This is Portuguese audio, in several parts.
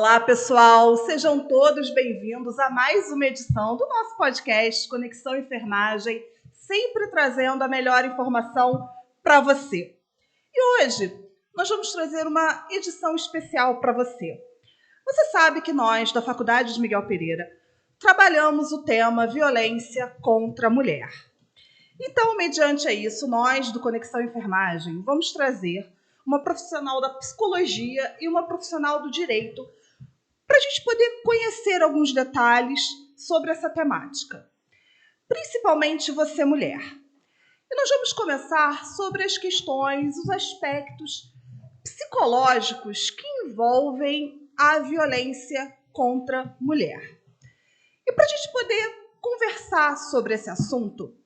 Olá, pessoal! Sejam todos bem-vindos a mais uma edição do nosso podcast Conexão Enfermagem, sempre trazendo a melhor informação para você. E hoje nós vamos trazer uma edição especial para você. Você sabe que nós, da Faculdade de Miguel Pereira, trabalhamos o tema violência contra a mulher. Então, mediante isso, nós do Conexão Enfermagem vamos trazer uma profissional da psicologia e uma profissional do direito para a gente poder conhecer alguns detalhes sobre essa temática, principalmente você, mulher. E nós vamos começar sobre as questões, os aspectos psicológicos que envolvem a violência contra a mulher. E para a gente poder conversar sobre esse assunto,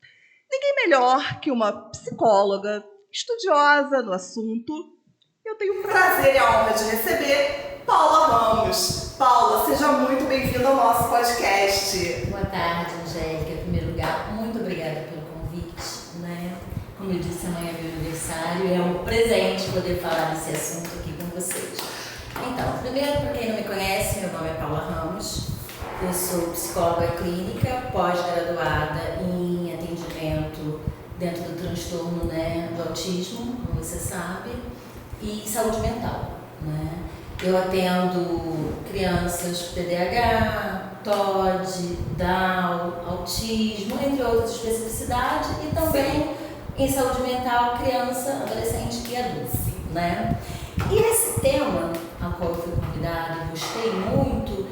ninguém melhor que uma psicóloga estudiosa no assunto. Eu tenho o prazer e a honra de receber Paula Ramos. Paula, seja muito bem-vinda ao nosso podcast. Boa tarde, Angélica. Em primeiro lugar, muito obrigada pelo convite, né? Como eu disse, amanhã é meu aniversário e é um presente poder falar desse assunto aqui com vocês. Então, primeiro, para quem não me conhece, meu nome é Paula Ramos. Eu sou psicóloga clínica, pós-graduada em atendimento dentro do transtorno, né, do autismo, como você sabe, e saúde mental, né? Eu atendo crianças TDAH, TOD, Down, autismo, entre outras especificidades, e também em saúde mental, criança, adolescente e adulto, né? E esse tema, ao qual eu fui convidada e gostei muito,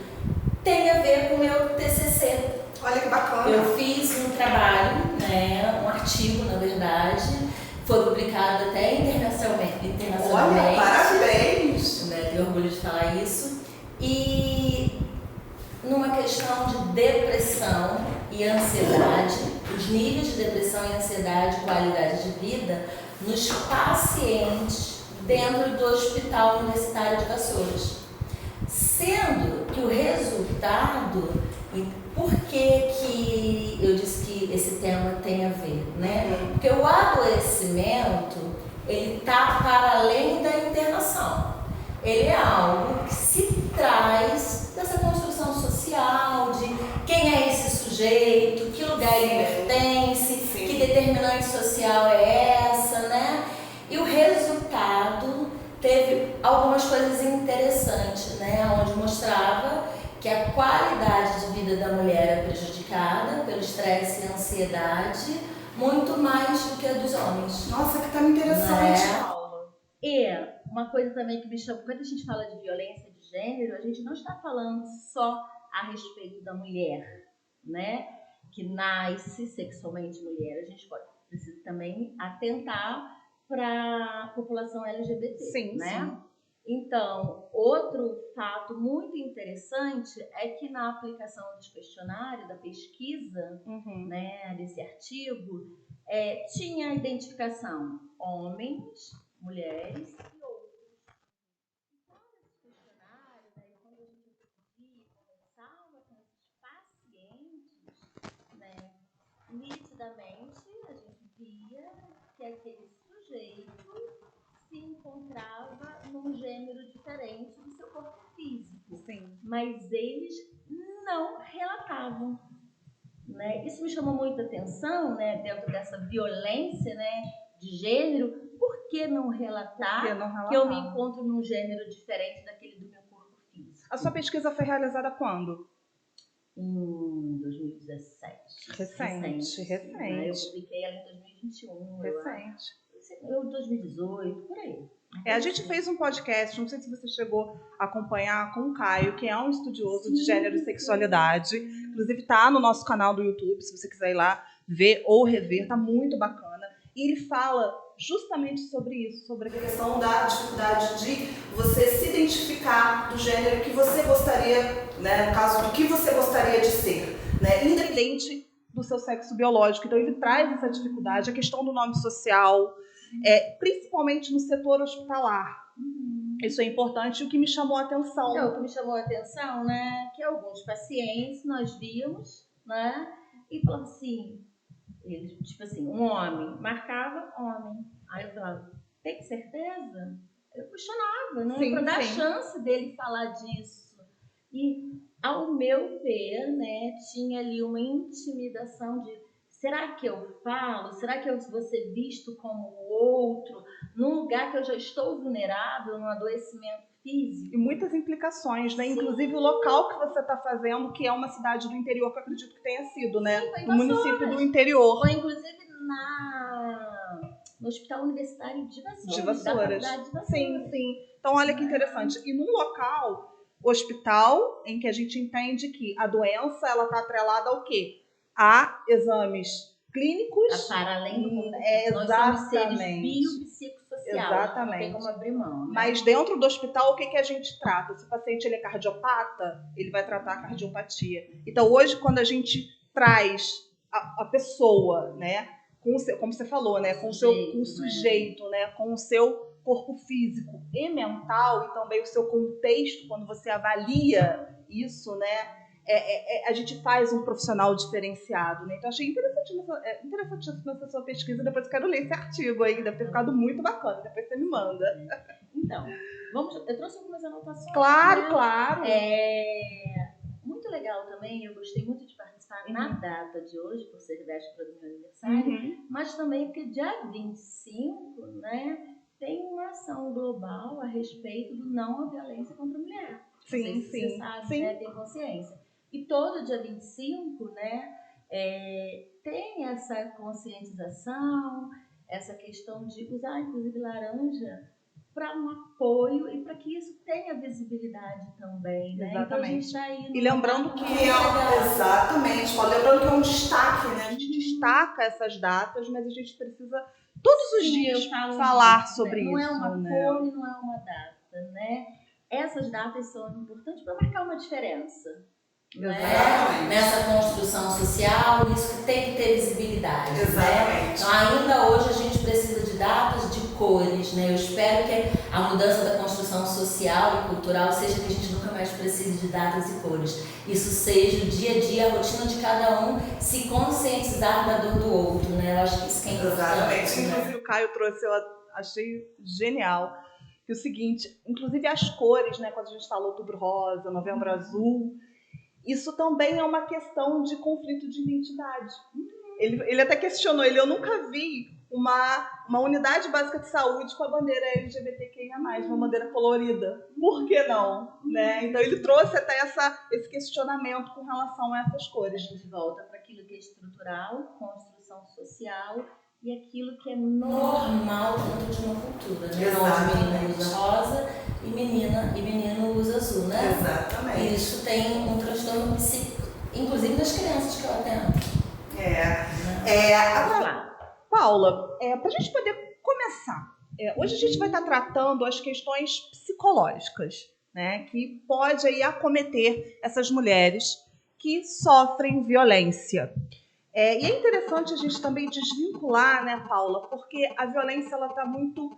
tem a ver com o meu TCC. Olha que bacana. Eu fiz um trabalho, né, um artigo, na verdade, foi publicado até internacionalmente. Olha, parabéns! Né, tenho orgulho de falar isso. E numa questão de depressão e ansiedade, os níveis de depressão e ansiedade, qualidade de vida, nos pacientes dentro do Hospital Universitário de Vassouras. Sendo que o resultado, e por que eu disse que esse tema tem a ver, né? Porque o adoecimento, ele está para além da internação. Ele é algo que se traz dessa construção social, de quem é esse sujeito, que lugar ele pertence, que determinante social é essa, né? E o resultado teve algumas coisas interessantes, né? Onde mostrava que a qualidade de vida da mulher é prejudicada pelo estresse e ansiedade muito mais do que a dos homens. Nossa, que tema interessante, Paula. E uma coisa também que me chama, quando a gente fala de violência de gênero, a gente não está falando só a respeito da mulher, né? Que nasce sexualmente mulher. A gente precisa também atentar para a população LGBT, sim, né? Sim. Então, outro fato muito interessante é que na aplicação dos questionários, da pesquisa, né, desse artigo, tinha a identificação homens, mulheres e outros. Então, nesses questionários, quando a gente conversava com esses pacientes, né, nitidamente a gente via que aquele sujeito se encontrava num gênero diferente do seu corpo físico. Sim. Mas eles não relatavam, né? Isso me chamou muita atenção, né, dentro dessa violência, né, de gênero. Por que não relatar que eu me encontro num gênero diferente daquele do meu corpo físico? A sua pesquisa foi realizada quando? Em 2017. Recente. Né? Eu publiquei ela em 2021. Recente. Eu 2018, por aí. A gente fez um podcast, não sei se você chegou a acompanhar, com o Caio, que é um estudioso de gênero e sexualidade. Inclusive tá no nosso canal do YouTube, se você quiser ir lá ver ou rever, tá muito bacana. E ele fala justamente sobre isso, sobre a questão da dificuldade de você se identificar do gênero que você gostaria, né, no caso do que você gostaria de ser, né, independente do seu sexo biológico. Então ele traz essa dificuldade, a questão do nome social, principalmente no setor hospitalar. Isso é importante. E o que me chamou a atenção? Então, o que me chamou a atenção, né, que alguns pacientes nós víamos, né, e falavam assim, eles, tipo assim, um homem, marcava homem. Aí eu falava, tem certeza? Eu questionava, né, para dar chance dele falar disso. E, ao meu ver, né, tinha ali uma intimidação de será que eu falo? Será que eu vou ser visto como o outro? Num lugar que eu já estou vulnerável, num adoecimento físico? E muitas implicações, né? Sim. Inclusive o local que você está fazendo, que é uma cidade do interior, que eu acredito que tenha sido, né? Sim, foi em no município Vassouras. do interior. Foi inclusive no Hospital Universitário de Vassouras, da Faculdade de Vassouras. Sim. Então, olha que interessante. E num local, hospital, em que a gente entende que a doença ela está atrelada ao quê? A exames clínicos. Para além do corpo. Nós somos seres biopsicossociais. Exatamente. Não tem como abrir mão. Né? Mas dentro do hospital, o que a gente trata? Se o paciente ele é cardiopata, ele vai tratar a cardiopatia. Então, hoje, quando a gente traz a pessoa, né, com o seu, como você falou, né, com o sujeito, né, com o seu corpo físico e mental, e também o seu contexto, quando você avalia isso, né, a gente faz um profissional diferenciado, né? Então, achei interessante nessa sua pesquisa. Depois eu quero ler esse artigo aí, deve ter ficado muito bacana. Depois você me manda. Então, eu trouxe algumas anotações. Claro. Muito legal também, eu gostei muito de participar na data de hoje, por ser véspera do meu aniversário, mas também porque dia 25, né, tem uma ação global a respeito do não à violência contra a mulher. Sim. Você sabe, né, tem consciência. E todo dia 25, né, tem essa conscientização, essa questão de usar, inclusive, laranja para um apoio e para que isso tenha visibilidade também, né? Exatamente. Então a gente está aí... E lembrando que exatamente, lembrando que é um destaque, né? A gente destaca essas datas, mas a gente precisa todos os dias falar sobre isso. Não é uma cor e não é uma data, né? Essas datas são importantes para marcar uma diferença. Né? Nessa construção social, isso tem que ter visibilidade. Exatamente. Né? Então, ainda hoje a gente precisa de datas, de cores. Né? Eu espero que a mudança da construção social e cultural seja que a gente nunca mais precise de datas e cores. Isso seja o dia a dia, a rotina de cada um, se conscientizar da dor do outro. Né? Eu acho que isso que é importante. Exatamente. Inclusive o Caio trouxe, eu achei genial. Que é o seguinte, inclusive as cores, né? Quando a gente fala outubro rosa, novembro azul, isso também é uma questão de conflito de identidade. Ele até questionou, eu nunca vi uma unidade básica de saúde com a bandeira LGBTQIA+, uma bandeira colorida. Por que não? Né? Então ele trouxe até esse questionamento com relação a essas cores. A gente volta para aquilo que é estrutural, construção social e aquilo que é normal dentro de uma cultura. Né? Onde menina usa rosa e menino usa azul, né? Exatamente. E isso tem um transtorno psíquico, inclusive nas crianças que eu atendo. Agora, Paula, para a gente poder começar, hoje a gente vai estar tratando as questões psicológicas, né, que pode aí acometer essas mulheres que sofrem violência. E é interessante a gente também desvincular, né, Paula, porque a violência ela está muito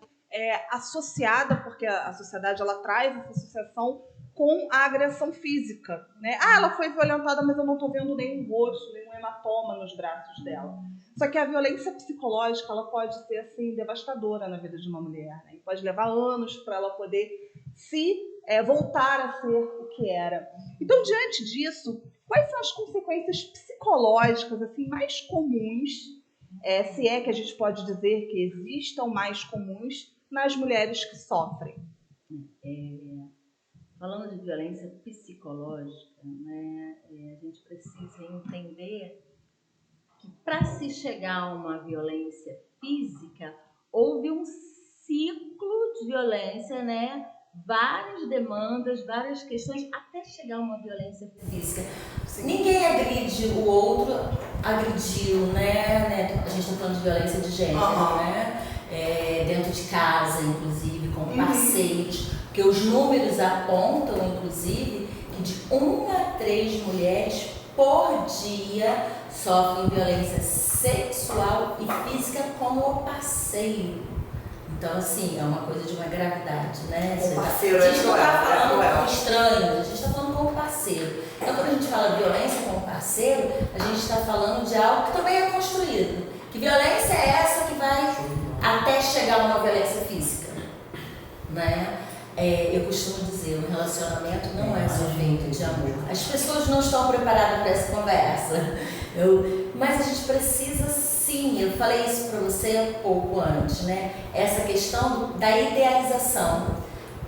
associada, porque a sociedade ela traz essa associação com a agressão física, né? Ela foi violentada, mas eu não estou vendo nenhum rosto, nenhum hematoma nos braços dela. Só que a violência psicológica ela pode ser assim devastadora na vida de uma mulher, né? E pode levar anos para ela poder se voltar a ser o que era. Então, diante disso, quais são as consequências psicológicas assim mais comuns, se é que a gente pode dizer que existam mais comuns nas mulheres que sofrem? Falando de violência psicológica, né, a gente precisa entender que para se chegar a uma violência física, houve um ciclo de violência, né? Várias demandas, várias questões, até chegar a uma violência física. Ninguém agride o outro, agrediu, né? A gente está falando de violência de gênero, né? Dentro de casa, inclusive, com parceiros. Porque os números apontam, inclusive, que de 1 a 3 mulheres por dia sofrem violência sexual e física com o parceiro. Então, assim, é uma coisa de uma gravidade, né? O parceiro a gente não está falando com estranhos, a gente está falando com o parceiro. Então, quando a gente fala violência com o parceiro, a gente está falando de algo que também é construído. Que violência é essa que vai até chegar a uma violência física, né? Eu costumo dizer, o relacionamento não é só feito de de amor. As pessoas não estão preparadas para essa conversa. Mas a gente precisa sim, eu falei isso para você um pouco antes, né? Essa questão da idealização.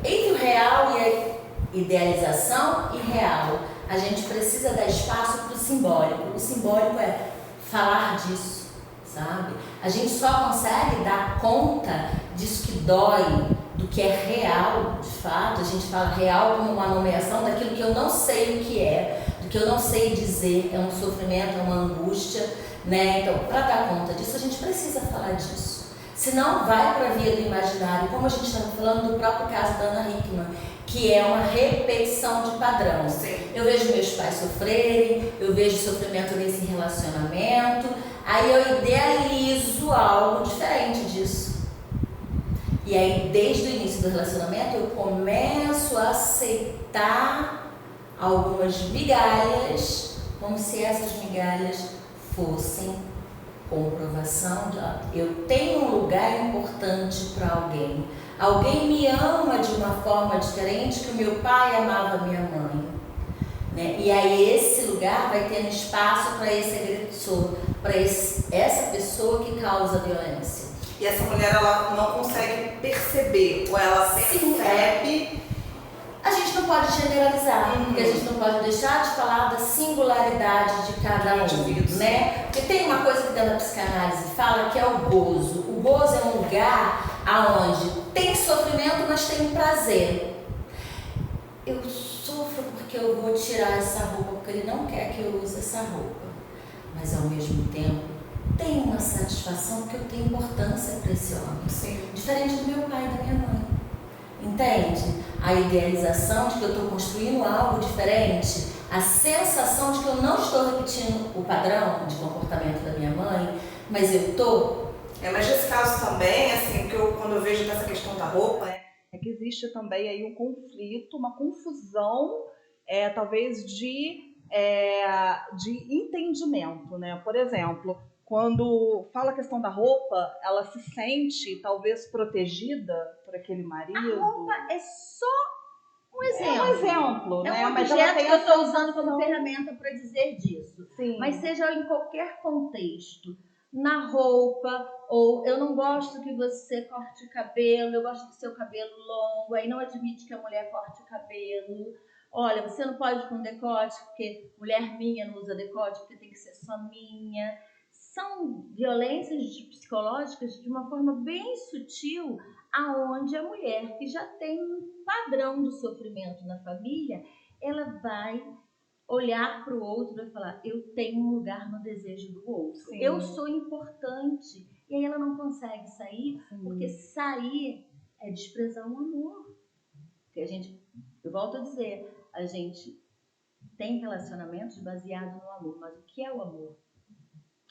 Entre o real e a idealização e real, a gente precisa dar espaço para o simbólico. O simbólico é falar disso, sabe? A gente só consegue dar conta disso que dói, do que é real, de fato. A gente fala real como uma nomeação daquilo que eu não sei o que é, do que eu não sei dizer, é um sofrimento, é uma angústia, né? Então, para dar conta disso, a gente precisa falar disso. Senão vai para a via do imaginário, como a gente está falando do próprio caso da Ana Hickman, que é uma repetição de padrão. Sim. Eu vejo meus pais sofrerem, eu vejo sofrimento nesse relacionamento, aí eu idealizo algo diferente disso. E aí, desde o início do relacionamento, eu começo a aceitar algumas migalhas, como se essas migalhas fossem comprovação de eu tenho um lugar importante para alguém. Alguém me ama de uma forma diferente que o meu pai amava a minha mãe. Né? E aí esse lugar vai tendo espaço para esse agressor, para essa pessoa que causa violência. E essa mulher, ela não consegue perceber, ou ela percebe. A gente não pode generalizar, porque a gente não pode deixar de falar da singularidade de cada um, né? Porque tem uma coisa que dentro da psicanálise fala que é o gozo. O gozo é um lugar onde tem sofrimento, mas tem prazer. Eu sofro porque eu vou tirar essa roupa, porque ele não quer que eu use essa roupa. Mas ao mesmo tempo, tem uma satisfação porque eu tenho importância para esse homem. Sim. Diferente do meu pai e da minha mãe. Entende? A idealização de que eu estou construindo algo diferente, a sensação de que eu não estou repetindo o padrão de comportamento da minha mãe, mas eu estou. Mas nesse caso também, assim, que quando eu vejo essa questão da roupa, é que existe também aí um conflito, uma confusão, talvez de entendimento, né? Por exemplo, quando fala a questão da roupa, ela se sente talvez protegida por aquele marido. A roupa é só um exemplo. É um exemplo, né? É um Mas objeto ela tem que eu estou usando como ferramenta para dizer disso. Sim. Mas seja em qualquer contexto, na roupa, ou eu não gosto que você corte o cabelo, eu gosto do seu cabelo longo, aí não admite que a mulher corte o cabelo. Olha, você não pode ir com decote, porque mulher minha não usa decote, porque tem que ser só minha. São violências psicológicas de uma forma bem sutil, aonde a mulher que já tem um padrão do sofrimento na família, ela vai olhar para o outro e falar, eu tenho um lugar no desejo do outro. Sim. Eu sou importante. E aí ela não consegue sair, porque sair é desprezar o amor. Porque eu volto a dizer, a gente tem relacionamentos baseados no amor, mas o que é o amor?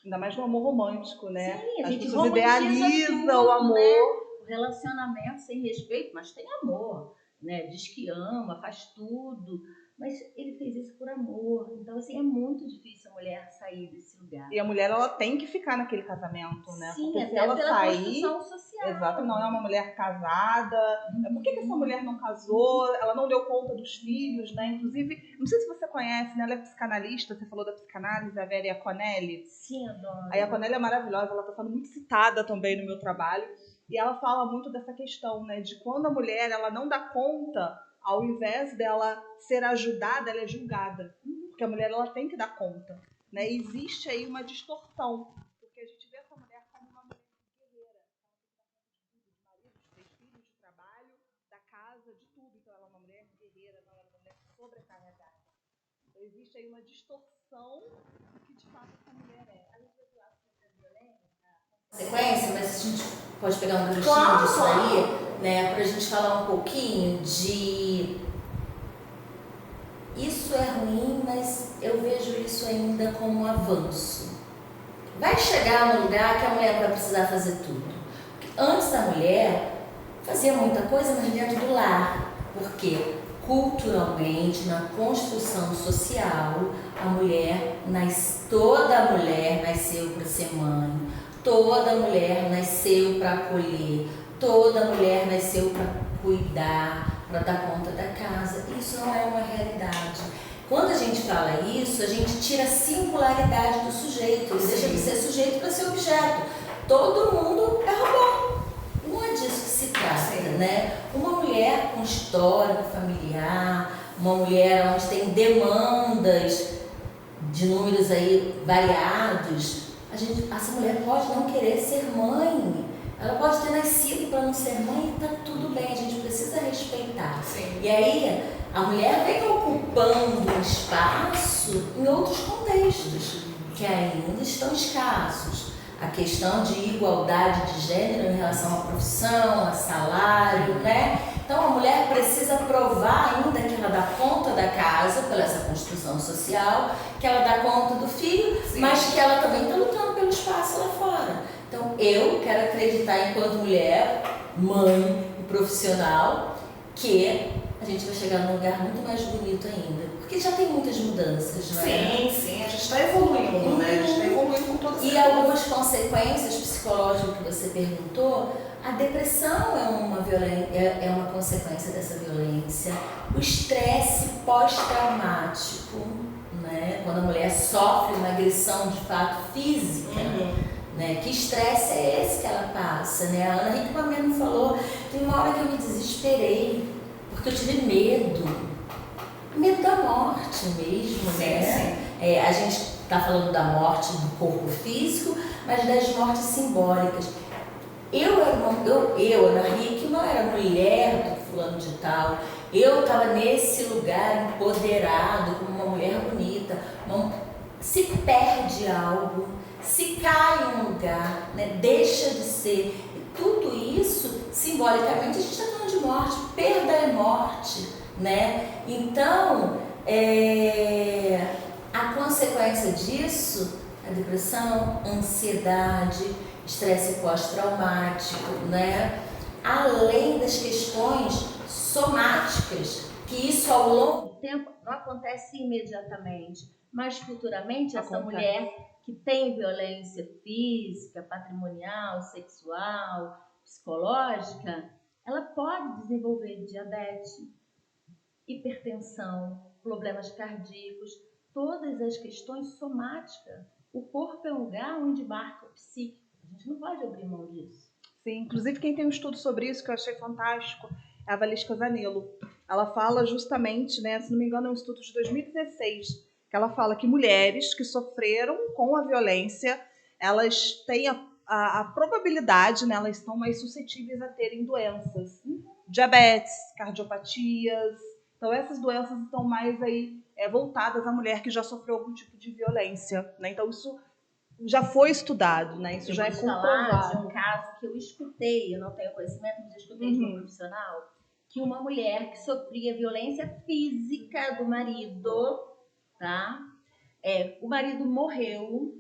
Ainda mais no amor romântico, né? Sim, a gente idealiza tudo, o amor. Né? O relacionamento sem respeito, mas tem amor, né? Diz que ama, faz tudo. Mas ele fez isso por amor. Então, assim, é muito difícil a mulher sair desse lugar. E a mulher, ela tem que ficar naquele casamento, né? Sim, porque até se ela pela sair, construção social. Exato, não é uma mulher casada. Por que essa mulher não casou? Ela não deu conta dos filhos, né? Inclusive, não sei se você conhece, né? Ela é psicanalista, você falou da psicanálise, a Vera Iaconelli. Sim, adoro. A Iaconelli é maravilhosa, ela está sendo muito citada também no meu trabalho. E ela fala muito dessa questão, né? De quando a mulher, ela não dá conta, ao invés dela ser ajudada, ela é julgada. Porque a mulher, ela tem que dar conta, né? Existe aí uma distorção, porque a gente vê essa mulher como uma mulher guerreira. Ela tem que dar conta de tudo, de marido, de 3 filhos, de trabalho, da casa, de tudo. Então ela é uma mulher guerreira, não, ela é uma mulher sobrecarregada. Então existe aí uma distorção do que de fato essa mulher é. A gente vai falar sobre a violência, sequência, mas a gente pode pegar um trechinho disso aí, né, pra gente falar um pouquinho de isso é ruim, mas eu vejo isso ainda como um avanço. Vai chegar no lugar que a mulher vai precisar fazer tudo. Porque antes a mulher fazia muita coisa, mas dentro do lar. Porque culturalmente, na construção social, toda mulher nasceu para ser mãe. Toda mulher nasceu para acolher, toda mulher nasceu para cuidar, para dar conta da casa. Isso não é uma realidade. Quando a gente fala isso, a gente tira a singularidade do sujeito, ele deixa de ser sujeito para ser objeto. Todo mundo é robô. Não é disso que se trata, né? Uma mulher com histórico familiar, uma mulher onde tem demandas de números aí variados, essa mulher pode não querer ser mãe, ela pode ter nascido para não ser mãe e tá tudo bem, a gente precisa respeitar. Sim. E aí a mulher vem ocupando um espaço em outros contextos que ainda estão escassos. A questão de igualdade de gênero em relação à profissão, a salário, né? Então a mulher precisa provar ainda que ela dá conta da casa, pela essa construção social, que ela dá conta do filho, mas que ela também está lutando pelo espaço lá fora. Então eu quero acreditar, enquanto mulher, mãe e profissional, que a gente vai chegar num lugar muito mais bonito ainda. Porque já tem muitas mudanças, não é? Sim, a gente está evoluindo, né? A gente está evoluindo com todas as E algumas consequências psicológicas que você perguntou, a depressão é uma consequência dessa violência. O estresse pós-traumático, né? Quando a mulher sofre uma agressão de fato física, né? Que estresse é esse que ela passa, né? A Ana Hickman mesmo falou, tem uma hora que eu me desesperei, porque eu tive medo da morte mesmo, né? A gente está falando da morte do corpo físico, mas das mortes simbólicas. Ana Hickman, era mulher do fulano de tal, eu estava nesse lugar empoderado, como uma mulher bonita, se perde algo, se cai em um lugar, né? Deixa de ser. E tudo isso, simbolicamente, a gente está falando de morte, perda é morte, né? Então, a consequência disso, a depressão, ansiedade, estresse pós-traumático, né? Além das questões somáticas, que isso ao longo do tempo não acontece imediatamente, mas futuramente essa Acontece. mulher que tem violência física, patrimonial, sexual, psicológica, ela pode desenvolver diabetes, hipertensão, problemas cardíacos, todas as questões somáticas. O corpo é um lugar onde marca o psíquico. A gente não pode abrir mão disso. Sim, inclusive quem tem um estudo sobre isso que eu achei fantástico é a Valesca Zanello. Ela fala justamente, né, se não me engano é um estudo de 2016, que ela fala que mulheres que sofreram com a violência, elas têm a probabilidade, né, elas estão mais suscetíveis a terem doenças, diabetes, cardiopatias. Então essas doenças estão mais aí voltadas à mulher que já sofreu algum tipo de violência, né? Então isso já foi estudado, né? Isso já é comprovado. Falar de um caso que eu escutei, eu não tenho conhecimento, mas eu escutei de um profissional, que uma mulher que sofria violência física do marido, tá? O marido morreu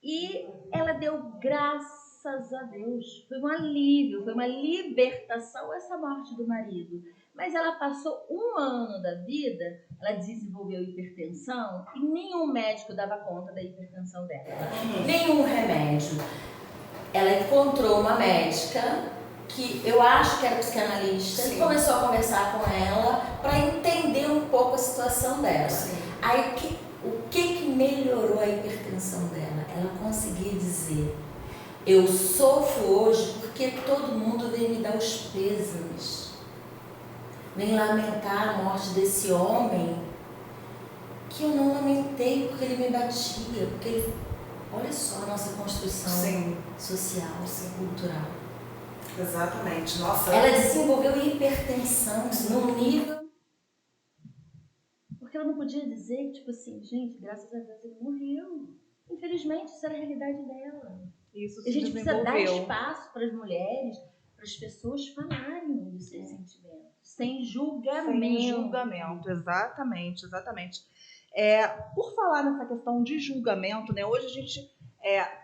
e ela deu graças a Deus. Foi um alívio, foi uma libertação essa morte do marido. Mas ela passou 1 ano da vida, ela desenvolveu hipertensão e nenhum médico dava conta da hipertensão dela. Nenhum remédio. Ela encontrou uma médica que eu acho que era psicanalista, e começou a conversar com ela para entender um pouco a situação dela. Aí o que melhorou a hipertensão dela? Ela conseguia dizer: eu sofro hoje porque todo mundo vem me dar os pêsames. Vem lamentar a morte desse homem que eu não lamentei porque ele me batia, porque ele... Olha só a nossa construção social, cultural. Exatamente. Nossa. Ela desenvolveu hipertensão num nível... Porque ela não podia dizer, tipo assim, gente, graças a Deus ele morreu. Infelizmente, isso era a realidade dela. Isso a gente precisa dar espaço para as mulheres, para as pessoas falarem dos seus sentimentos. Sem julgamento. Sem julgamento, exatamente. Por falar nessa questão de julgamento, né? Hoje a gente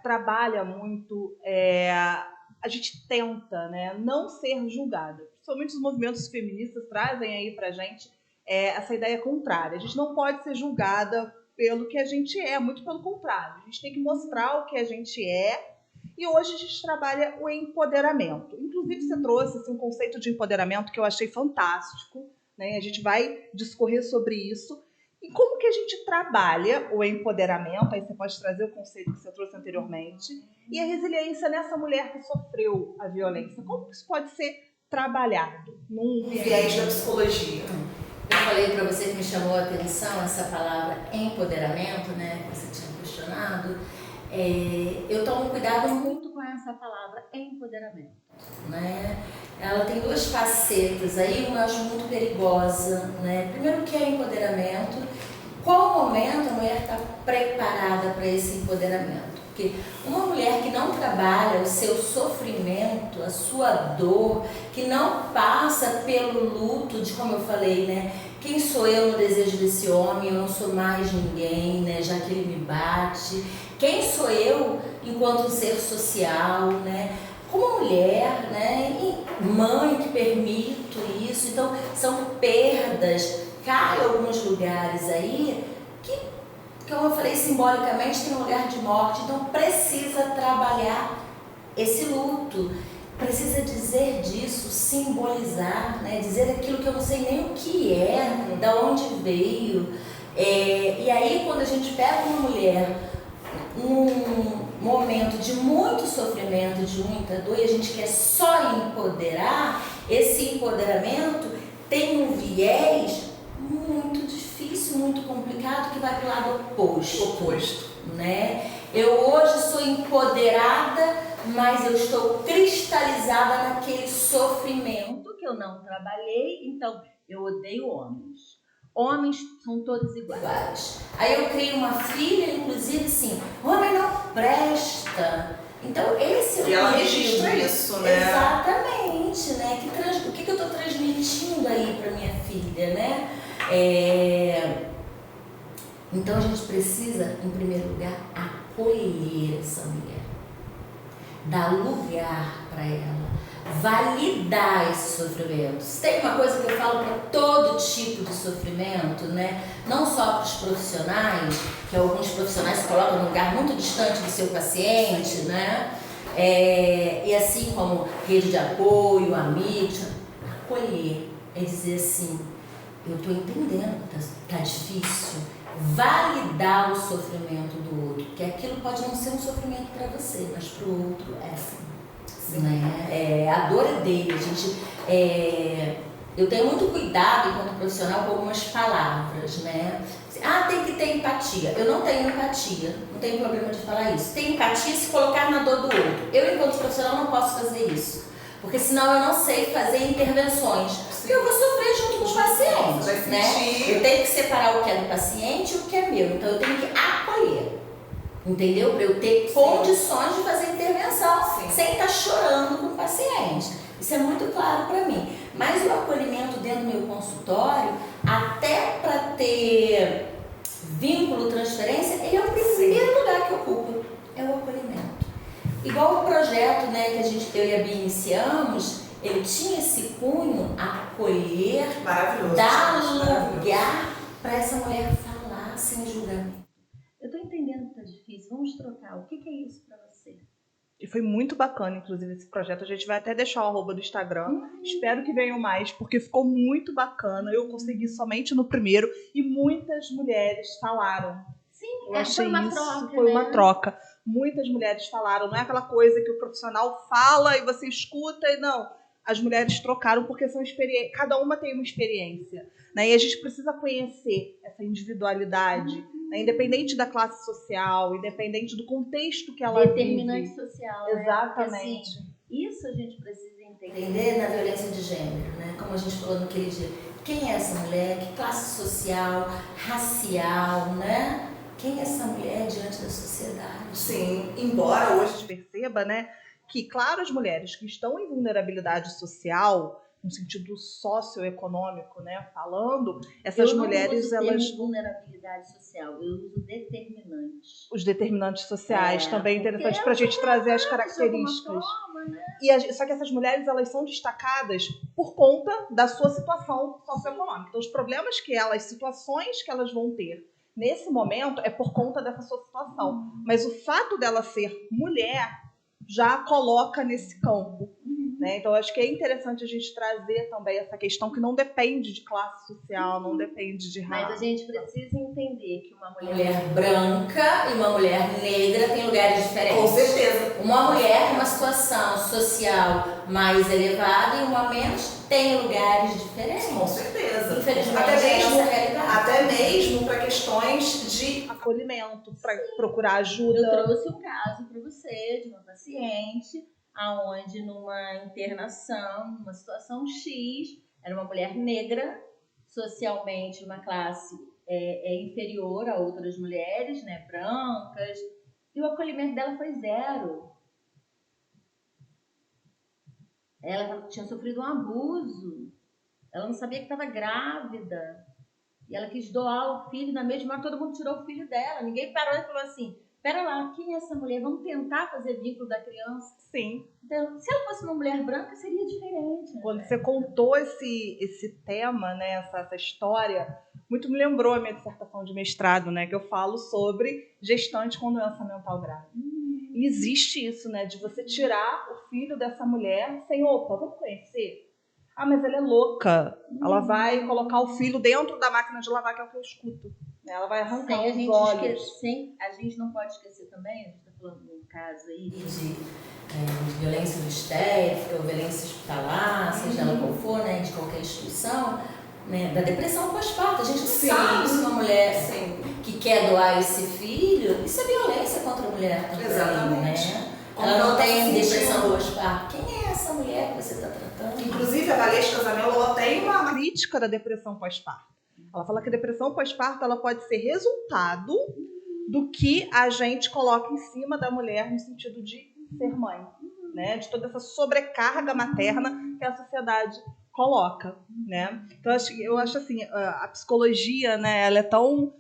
trabalha muito, a gente tenta, né, não ser julgada. Principalmente os movimentos feministas trazem aí pra gente essa ideia contrária. A gente não pode ser julgada pelo que a gente é, muito pelo contrário. A gente tem que mostrar o que a gente é. E hoje a gente trabalha o empoderamento. Inclusive, você trouxe assim, um conceito de empoderamento que eu achei fantástico, né? A gente vai discorrer sobre isso. E como que a gente trabalha o empoderamento, aí você pode trazer o conceito que você trouxe anteriormente, e a resiliência nessa mulher que sofreu a violência. Como que isso pode ser trabalhado num viés da psicologia? Eu falei para você que me chamou a atenção essa palavra empoderamento, né, que você tinha questionado. Eu tomo cuidado muito com essa palavra empoderamento, né? Ela tem duas facetas aí, uma eu acho muito perigosa, né? Primeiro, o que é empoderamento? Qual momento a mulher está preparada para esse empoderamento? Porque uma mulher que não trabalha o seu sofrimento, a sua dor, que não passa pelo luto de, como eu falei, né? Quem sou eu no desejo desse homem? Eu não sou mais ninguém, né? Já que ele me bate. Quem sou eu enquanto um ser social, né? Como mulher, né? E mãe que permito isso. Então, são perdas. Cai alguns lugares aí que, como eu falei, simbolicamente tem um lugar de morte. Então, precisa trabalhar esse luto. Precisa dizer disso, simbolizar, né? Dizer aquilo que eu não sei nem o que é, da onde veio. E aí, quando a gente pega uma mulher num momento de muito sofrimento, de muita dor, e a gente quer só empoderar, esse empoderamento tem um viés muito difícil, muito complicado, que vai para o lado oposto. Né? Eu hoje sou empoderada, mas eu estou cristalizada naquele sofrimento que eu não trabalhei, então eu odeio homens. Homens são todos iguais. Aí eu crio uma filha, inclusive assim, homem não presta. Então esse é o E ela registra isso, né? Exatamente, né? O que eu estou transmitindo aí para minha filha, né? Então a gente precisa, em primeiro lugar, acolher essa mulher, dar lugar para ela, validar esses sofrimentos. Tem uma coisa que eu falo para todo tipo de sofrimento, né? Não só para os profissionais, que alguns profissionais se colocam num lugar muito distante do seu paciente, né? E assim como rede de apoio, amigos, acolher é dizer assim, eu estou entendendo que tá difícil, validar o sofrimento do outro, porque aquilo pode não ser um sofrimento para você, mas para o outro é sim. Né? A dor é dele. Eu tenho muito cuidado enquanto profissional com algumas palavras, né? Tem que ter empatia. Eu não tenho empatia, não tenho problema de falar isso. Tem empatia se colocar na dor do outro. Eu, enquanto profissional, não posso fazer isso, porque senão eu não sei fazer intervenções. Porque eu vou sofrer junto com o paciente, né? Eu tenho que separar o que é do paciente e o que é meu. Então eu tenho que acolher, entendeu? Para eu ter condições de fazer intervenção sem estar chorando com o paciente. Isso é muito claro para mim. Mas o acolhimento dentro do meu consultório, até para ter vínculo, transferência, ele é o primeiro lugar que eu ocupo, é o acolhimento. Igual o projeto, né, que eu e a Bia iniciamos, ele tinha esse cunho, acolher, dar lugar para essa mulher falar sem julgamento. Eu estou entendendo que está difícil, vamos trocar. O que é isso para você? E foi muito bacana, inclusive, esse projeto. A gente vai até deixar o @ do Instagram. Espero que venham mais, porque ficou muito bacana. Eu consegui somente no primeiro e muitas mulheres falaram. Sim, eu achei foi uma isso, troca. Foi uma troca. Muitas mulheres falaram. Não é aquela coisa que o profissional fala e você escuta e não. As mulheres trocaram porque são experiências. Cada uma tem uma experiência, né? E a gente precisa conhecer essa individualidade, né? Independente da classe social, independente do contexto que ela determinante vive. social. Exatamente. Assim, isso a gente precisa entender na violência de gênero, né? Como a gente falou naquele dia. Quem é essa mulher? Que classe social, racial, né? Quem é essa mulher diante da sociedade? Sim, embora hoje a gente perceba, né, que, claro, as mulheres que estão em vulnerabilidade social, no sentido socioeconômico, né, falando, essas mulheres, elas... Eu não uso vulnerabilidade social, eu uso determinantes. Os determinantes sociais também é interessante para a gente trazer as características. Forma, né? Só que essas mulheres, elas são destacadas por conta da sua situação socioeconômica. Então, os problemas que elas, situações que elas vão ter nesse momento é por conta dessa sua situação. Mas o fato dela ser mulher já coloca nesse campo. né? Então, acho que é interessante a gente trazer também essa questão que não depende de classe social, não depende de raça. Mas a gente precisa entender que uma Mulher mulher branca e uma mulher negra têm lugares diferentes. Com certeza. Uma mulher numa situação social mais elevada e uma menos tem lugares diferentes. Com certeza. Infelizmente, Até é a mesmo, nossa realidade. até mesmo para questões de Acolhimento, para procurar ajuda. Eu trouxe um caso para você de uma paciente aonde numa internação, numa situação X, era uma mulher negra, socialmente uma classe inferior a outras mulheres, né, brancas, e o acolhimento dela foi zero. Ela tinha sofrido um abuso, ela não sabia que estava grávida, e ela quis doar o filho, na mesma hora todo mundo tirou o filho dela, ninguém parou e falou assim, pera lá, quem é essa mulher? Vamos tentar fazer vínculo da criança. Sim. Então, se ela fosse uma mulher branca, seria diferente. Né? Quando você contou esse tema, né, essa história, muito me lembrou a minha dissertação de mestrado, né, que eu falo sobre gestante com doença mental grave. E existe isso, né, de você tirar o filho dessa mulher sem, opa, vamos conhecer? Ah, mas ela é louca. Ela vai colocar o filho dentro da máquina de lavar, que é o que eu escuto. Ela vai arrancar os olhos. A gente não pode esquecer também, a gente está falando de um caso aí de violência obstétrica ou violência hospitalar, seja ela qual for, né, de qualquer instituição, né, da depressão pós-parto. A gente não sabe se uma mulher que quer doar esse filho, isso é violência contra a mulher também. Exatamente. Né? Ela não tem depressão pós-parto. Quem é essa mulher que você está tratando? Inclusive, a Valesca Casamelo, ela tem uma crítica da depressão pós-parto. Ela fala que a depressão pós-parto ela pode ser resultado do que a gente coloca em cima da mulher no sentido de ser mãe, né? De toda essa sobrecarga materna que a sociedade coloca, né? Então eu acho assim, a psicologia, né? Ela é tão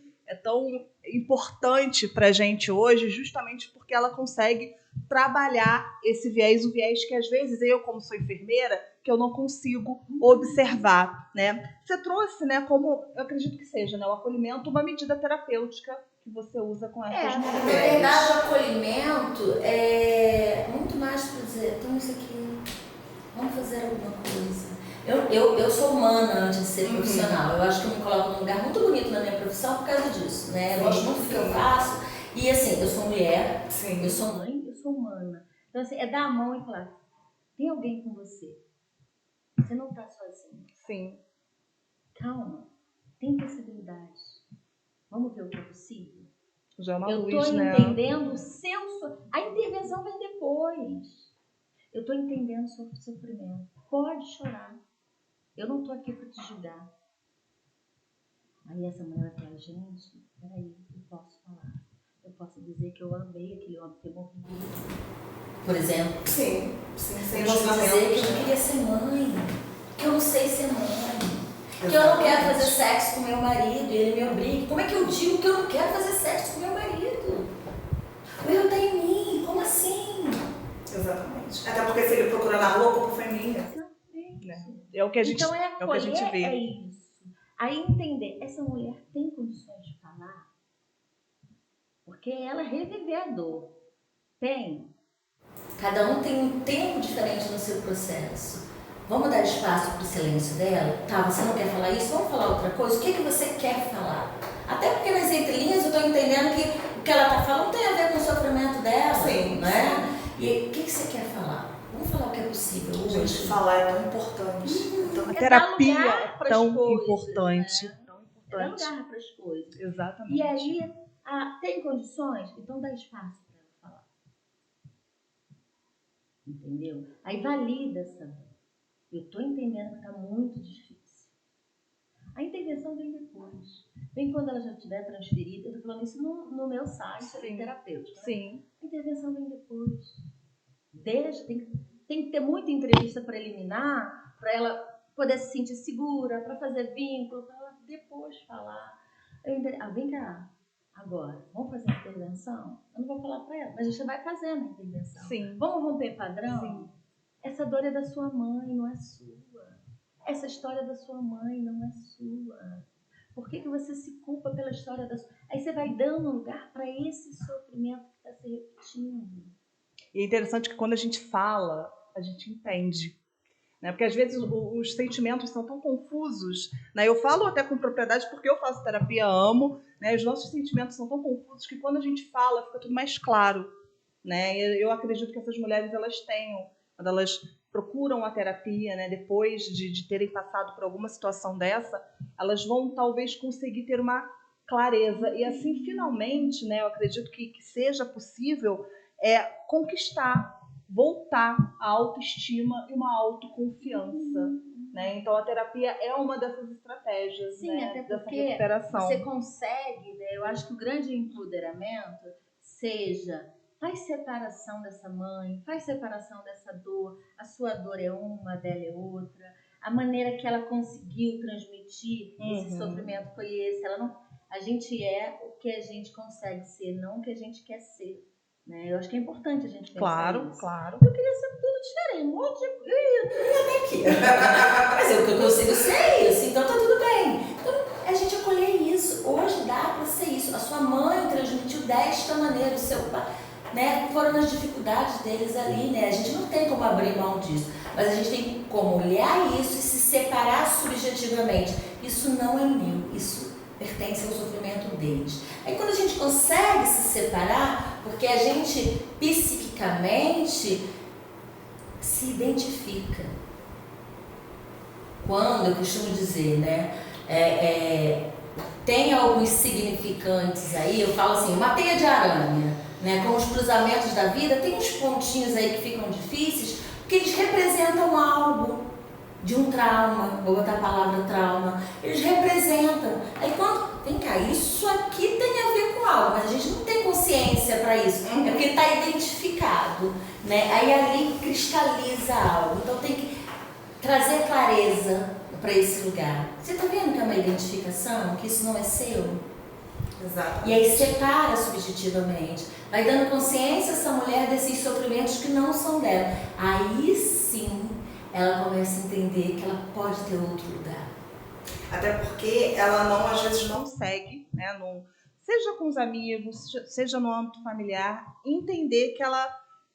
importante para a gente hoje, justamente porque ela consegue trabalhar esse viés, o viés que às vezes eu, como sou enfermeira, que eu não consigo observar, né? Você trouxe, né, como eu acredito que seja, né, o acolhimento, uma medida terapêutica que você usa com essas mulheres. Na verdade, o acolhimento é muito mais para dizer, então isso aqui, vamos fazer alguma coisa. Eu sou humana antes de ser profissional. Eu acho que eu me coloco num lugar muito bonito na minha profissão por causa disso, né? Eu gosto muito do que eu faço. E assim, eu sou mulher, eu sou mãe, eu sou humana. Então assim, é dar a mão e falar, tem alguém com você. Você não está sozinho. Sim. Calma, tem possibilidade. Vamos ver o que é possível? Já é uma eu luz, estou né? entendendo o senso. A intervenção vem depois. Eu estou entendendo o seu sofrimento. Pode chorar. Eu não estou aqui para te julgar. Aí essa mulher vai falar, gente, peraí, eu posso falar. Eu posso dizer que eu amei aquele homem ter morrido. Por exemplo. Sim, sem dizer que eu não queria ser mãe, que eu não sei ser mãe, que eu não quero fazer sexo com meu marido e ele me obriga. Como é que eu digo que eu não quero fazer sexo com meu marido? O erro tá em mim, como assim? Exatamente. Até porque se ele procura na rua, a culpa foi minha. É o que a gente, então é o que a gente vê. É isso. Aí entender, essa mulher tem condições de falar? Porque ela reviver a dor. Tem. Cada um tem um tempo diferente no seu processo. Vamos dar espaço para o silêncio dela? Tá, você não quer falar isso? Vamos falar outra coisa? O que você quer falar? Até porque nas entrelinhas eu estou entendendo que o que ela está falando tem a ver com o sofrimento dela. Sim, né? E o que você quer falar? Vamos falar o que é possível hoje. Gente, falar é tão importante. A terapia é tão coisas, importante. Né? Tão importante. É dar lugar para as coisas. Exatamente. E aí, tem condições? Então dá espaço para ela falar. Entendeu? Aí valida essa dor. Eu estou entendendo que está muito difícil. A intervenção vem depois. Vem quando ela já estiver transferida. Eu estou falando isso no meu site, sobre terapêutica. Sim. A intervenção vem depois. Tem que ter muita entrevista preliminar para ela poder se sentir segura, para fazer vínculo, para ela depois falar. Vem cá. Agora, vamos fazer a intervenção? Eu não vou falar para ela, mas a gente vai fazendo a intervenção. Sim. Vamos romper padrão? Sim. Essa dor é da sua mãe, não é sua. Essa história é da sua mãe, não é sua. Por que você se culpa pela história da sua... Aí você vai dando lugar para esse sofrimento que está se repetindo. E é interessante que quando a gente fala a gente entende. Né? Porque às vezes os sentimentos são tão confusos, né? Eu falo até com propriedade porque eu faço terapia, amo, né? Os nossos sentimentos são tão confusos que quando a gente fala fica tudo mais claro, né? E eu acredito que essas mulheres elas tenham, quando elas procuram a terapia, né? Depois de terem passado por alguma situação dessa, elas vão talvez conseguir ter uma clareza e assim finalmente, né? Eu acredito que seja possível conquistar, voltar à autoestima e uma autoconfiança, né? Então a terapia é uma dessas estratégias, sim, né? até Dessa porque recuperação. você consegue, né? Eu acho que o grande empoderamento faz separação dessa mãe, faz separação dessa dor, a sua dor é uma, a dela é outra, a maneira que ela conseguiu transmitir esse sofrimento foi esse, a gente é o que a gente consegue ser, não o que a gente quer ser. Né? Eu acho que é importante a gente pensar isso. Claro. Eu queria ser tudo diferente, um monte de... Mas eu consigo ser isso, então tá tudo bem. Então, a gente acolher isso. Hoje dá pra ser isso. A sua mãe transmitiu desta maneira, o seu pai, né? Foram nas dificuldades deles ali, né? A gente não tem como abrir mão disso, mas a gente tem como olhar isso e se separar subjetivamente. Isso não é meu, isso pertence ao sofrimento deles. Aí quando a gente consegue se separar, porque a gente psiquicamente se identifica. Quando, eu costumo dizer, né, tem alguns significantes aí, eu falo assim, uma teia de aranha, né, com os cruzamentos da vida, tem uns pontinhos aí que ficam difíceis, porque eles representam algo de um trauma, vou botar a palavra trauma, eles representam. Aí quando, vem cá, isso aqui tem a ver com algo, mas a gente não tem consciência para isso, é porque está identificado, né? Aí ali cristaliza algo, então tem que trazer clareza para esse lugar. Você está vendo que é uma identificação, que isso não é seu? Exato. E aí separa subjetivamente, vai dando consciência a essa mulher desses sofrimentos que não são dela. Aí sim ela começa a entender que ela pode ter outro lugar. Até porque ela não, às vezes, não consegue, né, seja com os amigos, seja no âmbito familiar, entender que ela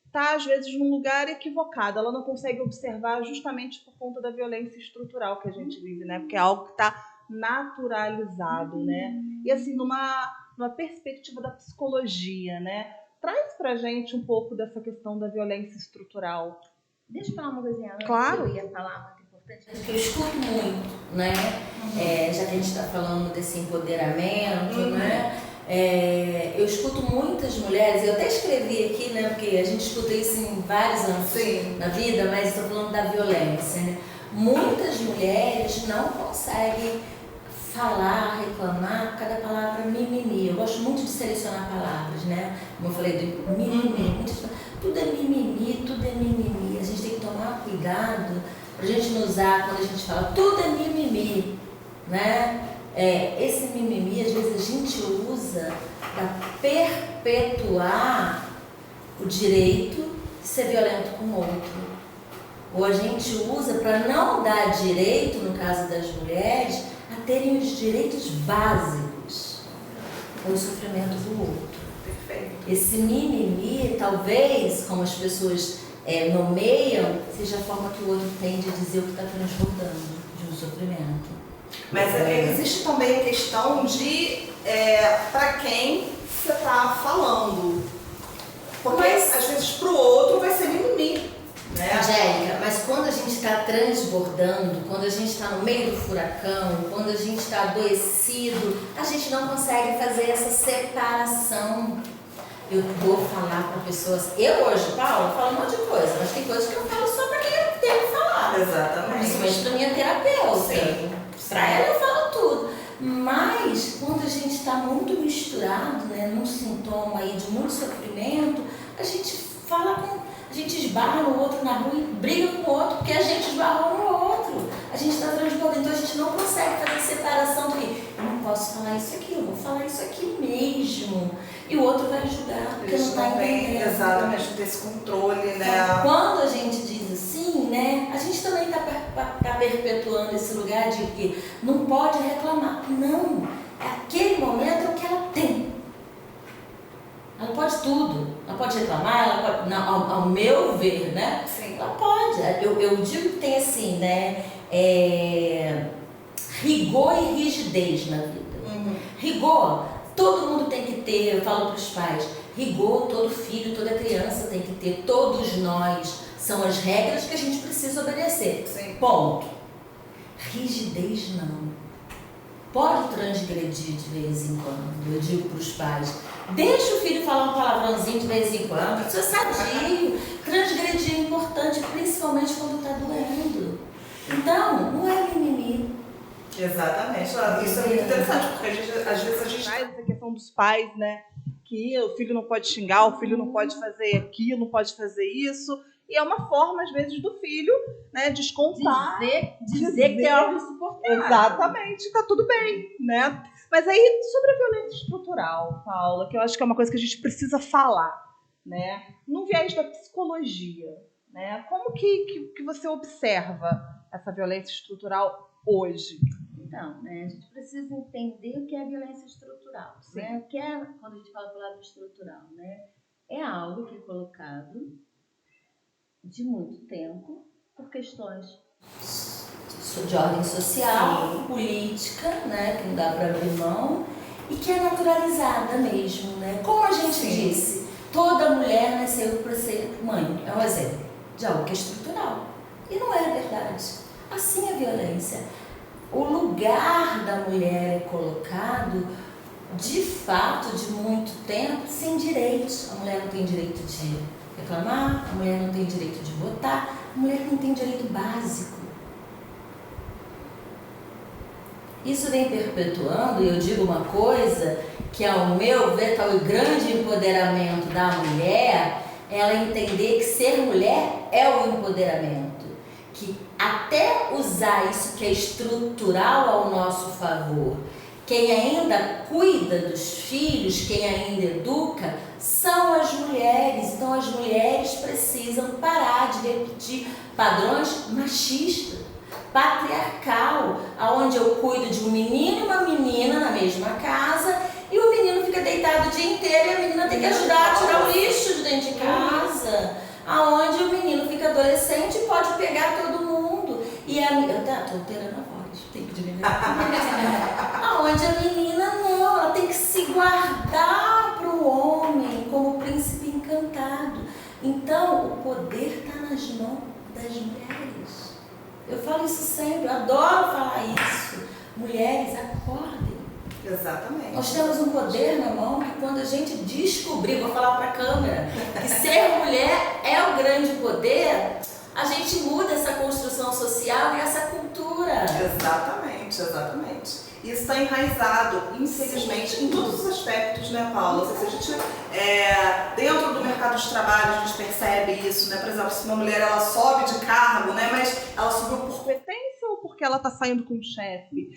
está, às vezes, num lugar equivocado. Ela não consegue observar justamente por conta da violência estrutural que a gente vive, né? Porque é algo que está naturalizado, né? E assim, numa perspectiva da psicologia, né? Traz pra gente um pouco dessa questão da violência estrutural. Deixa eu falar uma coisinha antes, claro. que eu ia falar muito importante. Que eu escuto muito, né? Já que a gente está falando desse empoderamento, né? Eu escuto muitas mulheres, eu até escrevi aqui, né? Porque a gente escuta isso em vários âmbitos na vida, mas estou falando da violência, né? Muitas mulheres não conseguem falar, reclamar por causa da palavra mimimi. Eu gosto muito de selecionar palavras, né? Como eu falei do mimimi. Tudo é mimimi, tudo é mimimi. A gente tem que tomar cuidado pra gente não usar quando a gente fala tudo é mimimi, né? Esse mimimi, às vezes, a gente usa para perpetuar o direito de ser violento com o outro. Ou a gente usa para não dar direito, no caso das mulheres, a terem os direitos básicos com o sofrimento do outro. Perfeito. Esse mimimi, talvez, como as pessoas nomeiam, seja a forma que o outro tem de dizer o que está transbordando de um sofrimento. Mas existe também a questão de para quem você está falando. Porque às vezes para o outro vai ser mimimi. Né? Angélica, mas quando a gente está transbordando, quando a gente está no meio do furacão, quando a gente está adoecido, a gente não consegue fazer essa separação. Eu vou falar para pessoas. Eu hoje, Paulo, falo um monte de coisa, mas tem coisas que eu falo só para quem eu tenho que falar. Exatamente. Principalmente para minha terapeuta. Sim. Para ela eu falo tudo. Mas quando a gente está muito misturado, né, num sintoma aí de muito sofrimento, a gente fala com. A gente esbarra no outro na rua e briga com o outro, porque a gente esbarrou no outro. A gente está transbordando, então a gente não consegue fazer separação do que eu não posso falar isso aqui, eu vou falar isso aqui mesmo. E o outro vai julgar, porque não está entendendo. Exatamente, ter esse controle, né? Então, quando a gente diz assim, né, a gente também está perpetuando esse lugar de que não pode reclamar. Não, aquele momento é o que ela tem. Ela pode tudo, ela pode reclamar, ela pode, não, ao meu ver, né? Sim. Ela pode. Eu digo que tem assim, né? Rigor e rigidez na vida. Rigor, todo mundo tem que ter, eu falo para os pais, rigor todo filho, toda criança tem que ter, todos nós, são as regras que a gente precisa obedecer. Sim. Ponto. Rigidez não. Pode transgredir de vez em quando, eu digo para os pais. Deixa o filho falar um palavrãozinho de vez em quando, isso é sadio. Transgredir é importante, principalmente quando está doendo. Então, não é mimimi. Exatamente. Isso é muito interessante, porque às vezes a gente traz essa questão dos pais, né? Que o filho não pode xingar, o filho não pode fazer aquilo, não pode fazer isso. E é uma forma, às vezes, do filho, né, descontar. Dizer que é algo insuportável. Exatamente, tá tudo bem, né? Mas aí, sobre a violência estrutural, Paula, que eu acho que é uma coisa que a gente precisa falar, né? No viés da psicologia, né? Como que você observa essa violência estrutural hoje? Então, né, a gente precisa entender o que é violência estrutural. Né? O que é, quando a gente fala a palavra estrutural, né? É algo que é colocado de muito tempo por questões de ordem social, política, né, que não dá para abrir mão, e que é naturalizada mesmo, né? Como a gente disse, toda mulher nasceu para ser mãe, é um exemplo de algo que é estrutural. E não é verdade. Assim é a violência. O lugar da mulher é colocado, de fato, de muito tempo, sem direitos. A mulher não tem direito de reclamar, a mulher não tem direito de votar, a mulher não tem direito básico. Isso vem perpetuando, e eu digo uma coisa, que ao meu ver está o grande empoderamento da mulher, ela entender que ser mulher é o empoderamento. Que até usar isso que é estrutural ao nosso favor, quem ainda cuida dos filhos, quem ainda educa, são as mulheres. Então as mulheres precisam parar de repetir padrões machistas, patriarcal, onde eu cuido de um menino e uma menina na mesma casa e o menino fica deitado o dia inteiro e a menina tem que ajudar a tirar o lixo de dentro de casa. Aonde o menino fica adolescente e pode pegar todo mundo. E a menina... Tô alterando a voz, tem que diminuir. Aonde a menina não, ela tem que se guardar para o homem como príncipe encantado. Então, o poder está nas mãos das mulheres. Eu falo isso sempre, eu adoro falar isso. Mulheres, acordem. Exatamente. Nós temos um poder na mão que quando a gente descobrir, vou falar para a câmera, que ser mulher é o grande poder, a gente muda essa construção social e essa cultura. Exatamente, exatamente. Isso está enraizado, infelizmente, em todos os aspectos, né, Paula? Se a gente, dentro do mercado de trabalho, a gente percebe isso, né? Por exemplo, se uma mulher ela sobe de cargo, né, mas ela subiu por competência ou porque ela está saindo com o chefe?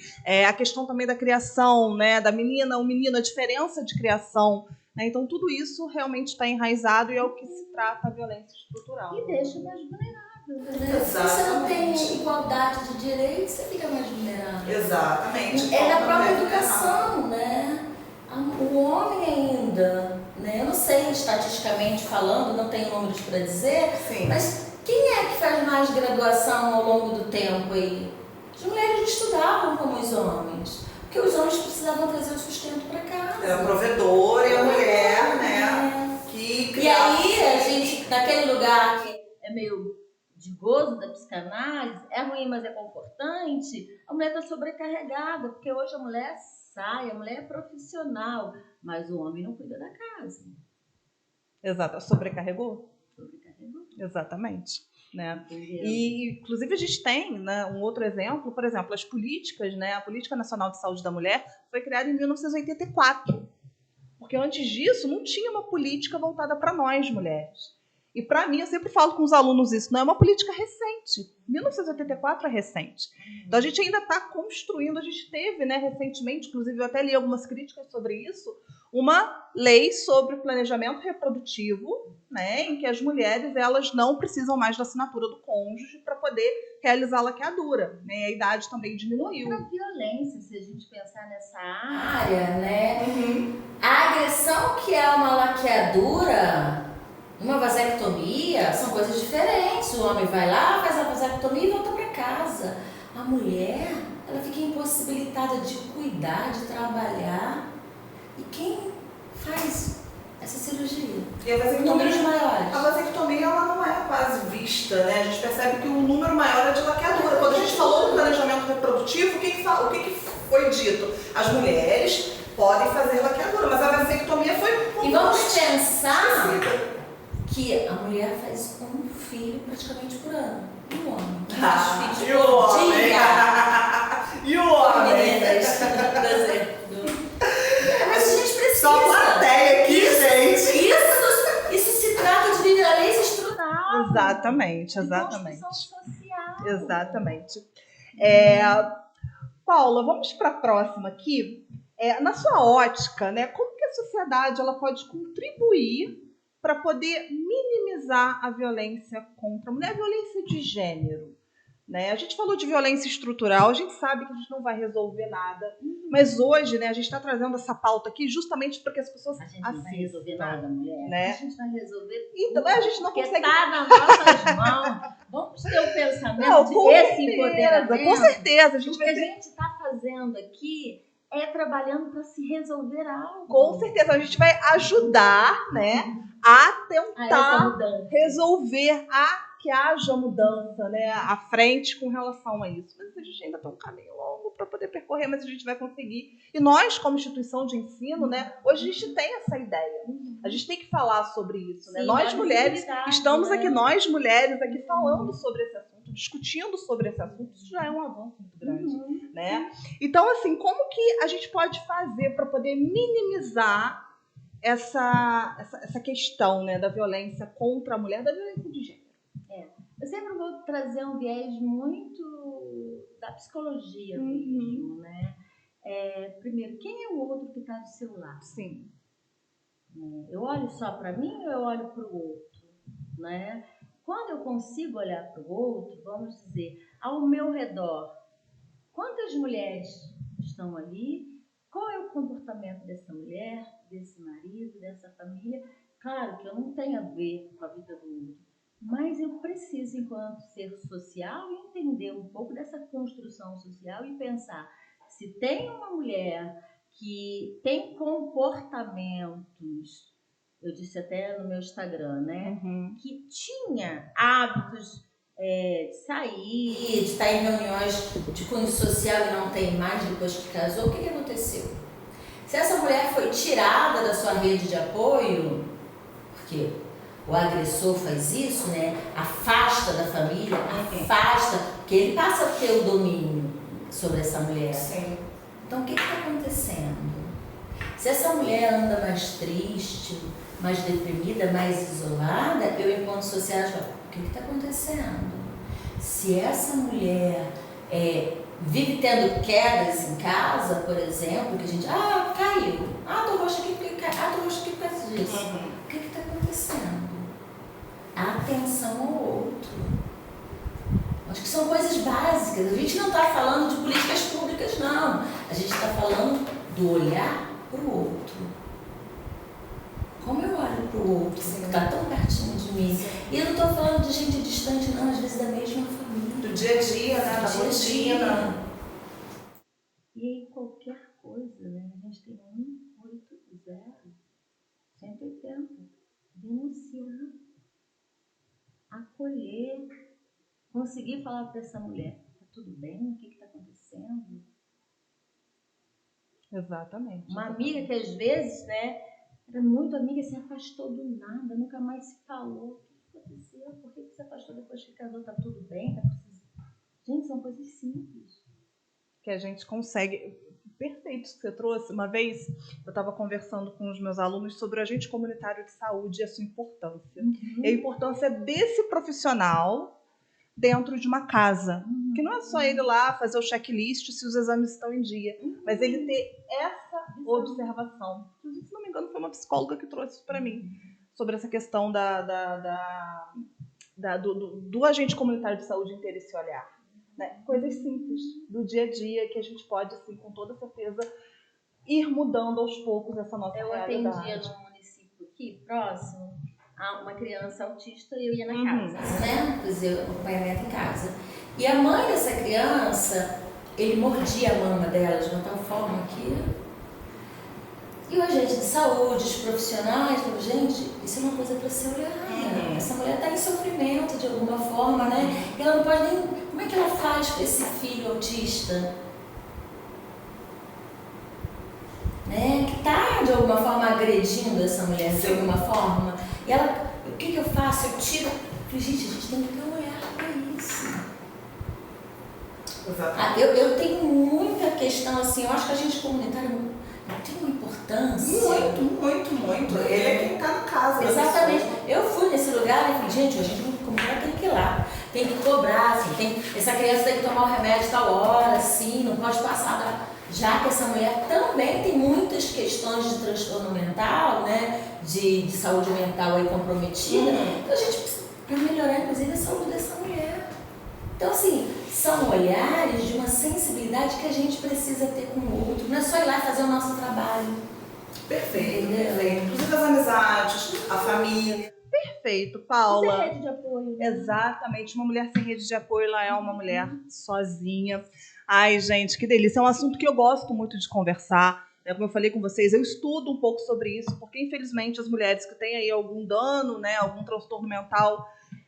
A questão também da criação, né, da menina, o menino, a diferença de criação. Né? Então, tudo isso realmente está enraizado e é o que se trata a violência estrutural. E deixa mais vulnerável. Né? Se você não tem igualdade de direitos, você fica mais vulnerável. Exatamente. É na própria educação, né? O homem ainda, né? Eu não sei estatisticamente falando, não tenho números para dizer, Sim. Mas quem é que faz mais graduação ao longo do tempo aí? As mulheres não estudavam como os homens, porque os homens precisavam trazer o sustento para casa. É a provedora e a mulher, né? Que e aí, a gente, naquele lugar que é meio de gozo da psicanálise, é ruim, mas é confortante, a mulher está sobrecarregada, porque hoje a mulher sai, a mulher é profissional, mas o homem não cuida da casa. Exato, sobrecarregou? Sobrecarregou. Exatamente. Né? Entendeu? E, inclusive, a gente tem, né, um outro exemplo, por exemplo, as políticas, né, a Política Nacional de Saúde da Mulher foi criada em 1984, porque antes disso não tinha uma política voltada para nós, mulheres. E para mim, eu sempre falo com os alunos isso, não é uma política recente. 1984 é recente. Então a gente ainda está construindo, a gente teve, né, recentemente, inclusive eu até li algumas críticas sobre isso, uma lei sobre planejamento reprodutivo, né, em que as mulheres elas não precisam mais da assinatura do cônjuge para poder realizar a laqueadura. Né, a idade também diminuiu. Outra violência, se a gente pensar nessa área, né? A agressão que é uma laqueadura Uma vasectomia são coisas diferentes. O homem vai lá, faz a vasectomia e volta para casa. A mulher, ela fica impossibilitada de cuidar, de trabalhar. E quem faz essa cirurgia? E a Números maiores. A vasectomia ela não é quase vista, né? A gente percebe que o número maior é de laqueadura. Quando a gente falou do planejamento reprodutivo, o que foi dito? As mulheres podem fazer laqueadura, mas a vasectomia foi... E vamos pensar que a mulher faz um filho praticamente por ano. E o homem? Quantos filhos por dia? E o homem? Meninas, por exemplo. Mas a gente precisa. Só plateia aqui, gente. Isso se trata de violência estrutural. Exatamente. Construção social. Exatamente. Paula, vamos para a próxima aqui. Na sua ótica, né, como que a sociedade ela pode contribuir para poder minimizar a violência contra a mulher, a violência de gênero? Né? A gente falou de violência estrutural, a gente sabe que a gente não vai resolver nada, mas hoje, né, a gente está trazendo essa pauta aqui justamente porque as pessoas A gente não vai resolver nada, mulher. Né? A gente vai resolver então, tudo, a gente não porque consegue... tá nas nossas mãos. Vamos ter o pensamento desse empoderamento. Com certeza. A gente o que a gente está fazendo aqui é trabalhando para se resolver algo. Com certeza, a gente vai ajudar, né, a tentar resolver, que haja mudança, né, à frente com relação a isso. Mas a gente ainda tem um caminho longo para poder percorrer, mas a gente vai conseguir. E nós, como instituição de ensino, né, hoje a gente tem essa ideia. A gente tem que falar sobre isso, né? Sim, nós mulheres estamos né? aqui, nós mulheres aqui falando sobre esse assunto, discutindo sobre esse assunto. Isso já é um avanço muito grande, né? Então, assim, como que a gente pode fazer para poder minimizar essa questão, né, da violência contra a mulher, da violência de gênero? Eu sempre vou trazer um viés muito da psicologia mesmo, né? Primeiro, quem é o outro que está do seu lado? Sim. Eu olho só para mim ou eu olho para o outro, né? Quando eu consigo olhar para o outro, vamos dizer, ao meu redor, quantas mulheres estão ali? Qual é o comportamento dessa mulher, desse marido, dessa família? Claro que eu não tenho a ver com a vida do outro, mas eu preciso, enquanto ser social, entender um pouco dessa construção social e pensar, se tem uma mulher que tem comportamentos, eu disse até no meu Instagram, né, que tinha hábitos de sair, de estar em reuniões de cunho social e não tem mais depois que casou, o que aconteceu? Se essa mulher foi tirada da sua rede de apoio, porque o agressor faz isso, né? Afasta da família, afasta, porque ele passa a ter o domínio sobre essa mulher. Sim. Então, o que está acontecendo? Se essa mulher anda mais triste, mais deprimida, mais isolada, eu, enquanto social, falo, o que está acontecendo? Se essa mulher vive tendo quedas em casa, por exemplo, que a gente, caiu, tô roxa aqui por causa disso. O que está acontecendo? Atenção ao outro. Acho que são coisas básicas. A gente não está falando de políticas públicas, não. A gente está falando do olhar para o outro. Como eu olho para o outro, que está tão pertinho de mim. E eu não estou falando de gente distante, não, às vezes da mesma família. Do dia a dia, né? Da rotina. E aí qualquer coisa, né? A gente tem 180, denunciar, acolher, conseguir falar para essa mulher, tá tudo bem? O que está acontecendo? Exatamente. Uma amiga que às vezes, né, era muito amiga, se afastou do nada, nunca mais se falou. O que aconteceu? Por que se afastou depois que casou? Tá tudo bem? Tá precisando... Gente, são coisas simples. Que a gente consegue... Perfeito isso que você trouxe. Uma vez eu estava conversando com os meus alunos sobre o agente comunitário de saúde e a sua importância. E a importância desse profissional dentro de uma casa. Que não é só ele lá fazer o checklist se os exames estão em dia, mas ele ter essa observação. Se não me engano, foi uma psicóloga que trouxe isso para mim, sobre essa questão do agente comunitário de saúde ter esse olhar. Né? Coisas simples do dia a dia que a gente pode, assim, com toda certeza, ir mudando aos poucos essa nossa realidade. Eu atendia num município aqui, próximo, uma criança autista e eu ia na casa. Né? Fazer o acompanhamento em casa. E a mãe dessa criança, ele mordia a mama dela de uma tal forma que... E o agente de saúde, os profissionais, falou, gente, isso é uma coisa para ser olhada. Essa mulher está em sofrimento de alguma forma, né? E ela não pode nem... Como é que ela faz com esse filho autista? Né? Que está, de alguma forma, agredindo essa mulher, de alguma forma. E ela, o que eu faço? Eu tiro... Eu falei, gente, a gente tem que ter um olhar para isso. Eu tenho muita questão, assim, eu acho que a gente comunitária tem uma importância. Muito. Ele é quem está na casa. Exatamente. Eu fui nesse lugar e falei, gente, a gente comunitária tem que ir lá. Tem que cobrar, assim, essa criança tem que tomar o remédio tal hora, assim, não pode passar já que essa mulher também tem muitas questões de transtorno mental, né, de saúde mental aí comprometida, então a gente precisa melhorar, inclusive, a saúde dessa mulher. Então, assim, são olhares de uma sensibilidade que a gente precisa ter com o outro, não é só ir lá e fazer o nosso trabalho. Perfeito. Inclusive as amizades, a família. Perfeito, Paula. Sem rede de apoio. Exatamente, uma mulher sem rede de apoio, ela é uma mulher sozinha. Ai, gente, que delícia. É um assunto que eu gosto muito de conversar. Como eu falei com vocês, eu estudo um pouco sobre isso, porque infelizmente as mulheres que têm aí algum dano, né, algum transtorno mental,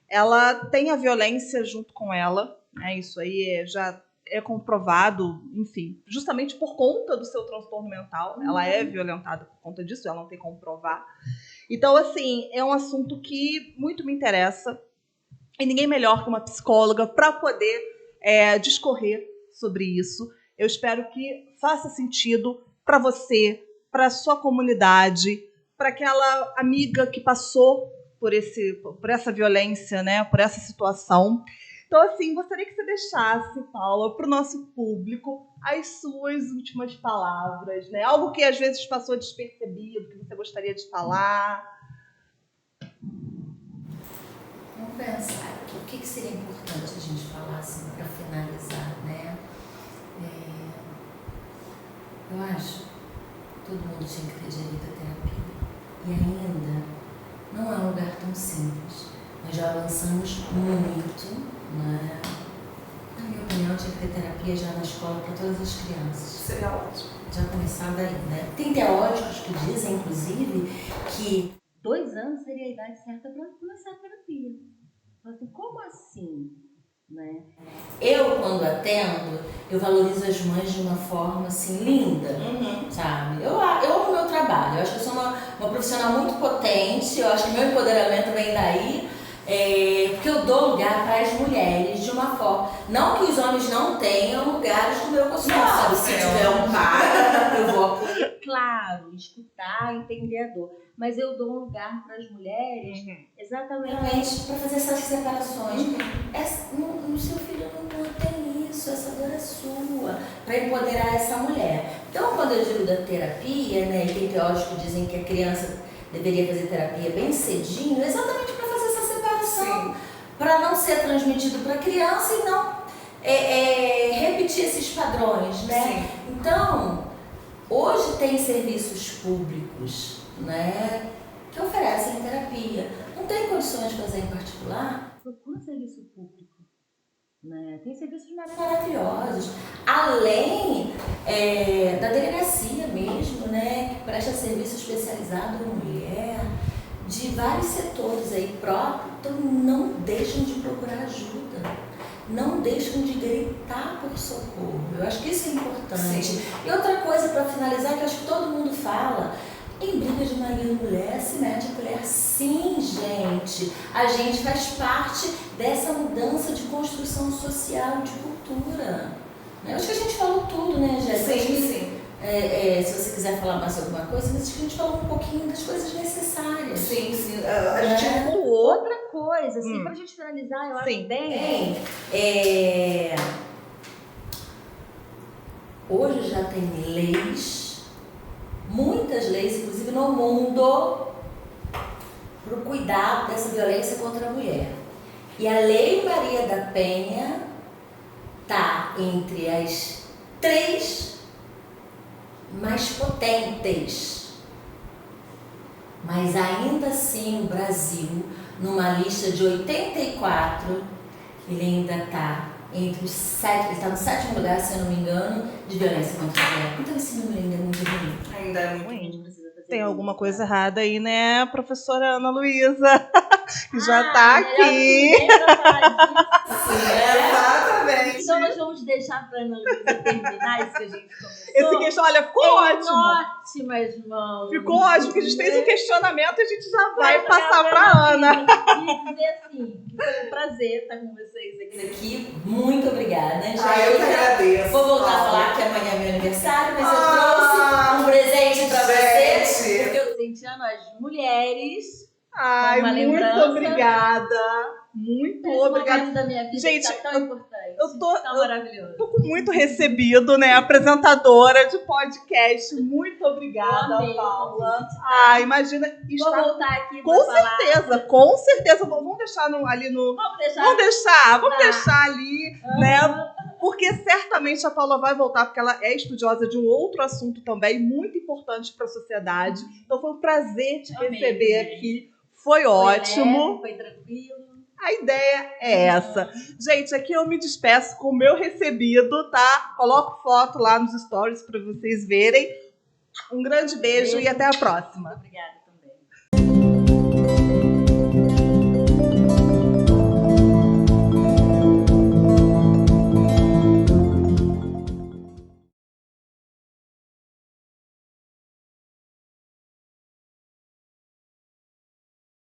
ela tem a violência junto com ela. Né? Isso aí já é comprovado, enfim, justamente por conta do seu transtorno mental. Ela é violentada por conta disso, ela não tem como provar. Então, assim, é um assunto que muito me interessa. E ninguém melhor que uma psicóloga para poder discorrer sobre isso. Eu espero que faça sentido para você, para a sua comunidade, para aquela amiga que passou por essa violência, né, por essa situação. Então, assim, gostaria que você deixasse, Paula, para o nosso público as suas últimas palavras, né? Algo que às vezes passou despercebido, que você gostaria de falar. Vamos pensar aqui, o que seria importante a gente falar assim, para finalizar, né? Eu acho que todo mundo tinha que ter direito à terapia. E ainda não é um lugar tão simples. Nós já avançamos muito, né? Na minha opinião, tinha que ter terapia já na escola para todas as crianças. Seria ótimo. Já começar daí, né? Tem teóricos que dizem, inclusive, que 2 anos seria a idade certa para começar a terapia. Mas como assim? Né? Eu, quando atendo, eu valorizo as mães de uma forma, assim, linda, sabe? Eu amo o meu trabalho, eu acho que eu sou uma profissional muito potente, eu acho que meu empoderamento vem daí, porque eu dou lugar para as mulheres de uma forma, não que os homens não tenham lugares no meu consultório, se tiver um pai, eu vou... Claro, escutar, entender a dor. Mas eu dou um lugar para as mulheres exatamente para fazer essas separações. O seu filho não tem isso, essa dor é sua, para empoderar essa mulher. Então, quando eu digo da terapia, né, e tem teóricos que dizem que a criança deveria fazer terapia bem cedinho, exatamente para fazer essa separação, para não ser transmitido para a criança e não repetir esses padrões, né? Sim. Então, hoje tem serviços públicos, né, que oferecem terapia. Não tem condições de fazer em particular? Procura serviço público. Né? Tem serviços maravilhosos. Além da delegacia mesmo, né, que presta serviço especializado à mulher, de vários setores aí próprios, então não deixam de procurar ajuda. Não deixam de gritar por socorro. Eu acho que isso é importante. Sim. E outra coisa para finalizar, que eu acho que todo mundo fala, em briga de marido e mulher, se mete a colher. Sim, gente. A gente faz parte dessa mudança de construção social, de cultura. Eu acho que a gente falou tudo, né, Jéssica? Sim. Se você quiser falar mais alguma coisa, mas acho que a gente falou um pouquinho das coisas necessárias. Sim. A gente outra coisa, assim, pra gente finalizar, eu acho bem... Hoje já tem leis, muitas leis, inclusive no mundo, para o cuidado dessa violência contra a mulher. E a Lei Maria da Penha está entre as 3 mais potentes mas ainda assim o Brasil, numa lista de 84, ele ainda está entre os 7, ele está no 7º lugar, se eu não me engano, de violência contra a mulher. Então esse número ainda é muito ruim. Ainda é muito ruim. Tem alguma coisa errada aí, né, professora Ana Luísa? Que já está aqui. Exatamente. Então nós vamos deixar para a Ana Luísa terminar isso que a gente começou. Esse questão, olha, ficou ótimo. Ótimas mãos. Ficou ótimo, porque a gente fez um questionamento e a gente já vai passar para a Ana. E dizer assim, que foi um prazer estar com vocês aqui. Muito obrigada. Eu que agradeço. Vou voltar a falar que amanhã é meu aniversário, mas eu trouxe um presente para você. Porque eu presenteando as mulheres. Ai, muito obrigada. Muito obrigada. Da minha vida, gente, que tá tão importante. Eu tão maravilhoso. Tô com muito recebido, né? Apresentadora de podcast. Muito obrigada, Paula. Imagina. Vou voltar aqui. Com certeza, com certeza. Vamos deixar ali no. Vamos deixar ali, né? Porque certamente a Paula vai voltar, porque ela é estudiosa de um outro assunto também, muito importante para a sociedade. Então foi um prazer te receber aqui. Foi ótimo. Foi tranquilo. A ideia é essa. Gente, aqui eu me despeço com o meu recebido, tá? Coloco foto lá nos stories para vocês verem. Um grande beijo e até a próxima. Obrigada.